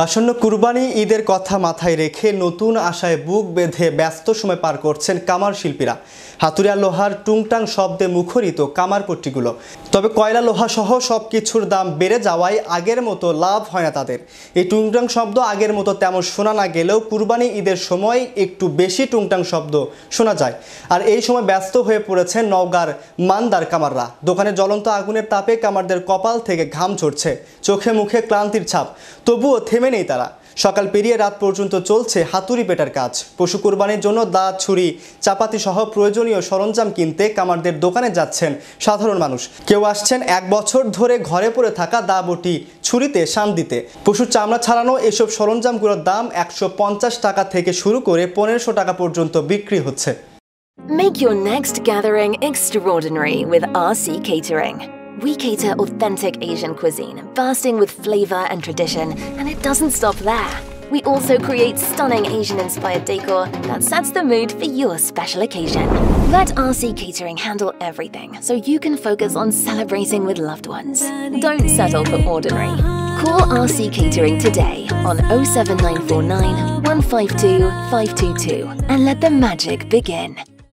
আসন্ন কুরবানি ঈদের কথা মাথায় রেখে নতুন আশায় বুক বেঁধে ব্যস্ত সময় পার করছেন কামার শিল্পীরা। হাতুড়িয়া লোহার টুংটাং শব্দে মুখরিত কামারপট্টিগুলো। তবে কয়লা লোহা সহ সব কিছুর দাম বেড়ে যাওয়ায় আগের মতো লাভ হয় না তাদের। এই টুংটাং শব্দ আগের মতো তেমন শোনা না গেলেও কুরবানি ঈদের সময় একটু বেশি টুংটাং শব্দ শোনা যায়। আর এই সময় ব্যস্ত হয়ে পড়েছেন নওগাঁর মানদার কামাররা। দোকানে জ্বলন্ত আগুনের তাপে কামারদের কপাল থেকে ঘাম ঝরছে, চোখে মুখে ক্লান্তির ছাপ। তবুও থেমে নেই তারা। সকাল পেরিয়ে রাত পর্যন্ত চলছে হাতুড়ি পেটার কাজ। পশু কুরবানির জন্য দা, ছুরি, চাপাতি সহ প্রয়োজনীয় সরঞ্জাম কিনতে কামারদের দোকানে যাচ্ছেন সাধারণ মানুষ। কেউ আসছেন 1 বছর ধরে ঘরে পড়ে থাকা দা, বটি, ছুরিতে শান দিতে। পশুর চামড়া ছাড়ানো এসব সরঞ্জামগুলোর দাম 150 টাকা থেকে শুরু করে 1500 টাকা পর্যন্ত বিক্রি হচ্ছে। Make your next gathering extraordinary with RC Catering. We cater authentic Asian cuisine, bursting with flavor and tradition, and it doesn't stop there. We also create stunning Asian-inspired decor that sets the mood for your special occasion. Let RC Catering handle everything so you can focus on celebrating with loved ones. Don't settle for ordinary. Call RC Catering today on 07949 152 522 and let the magic begin.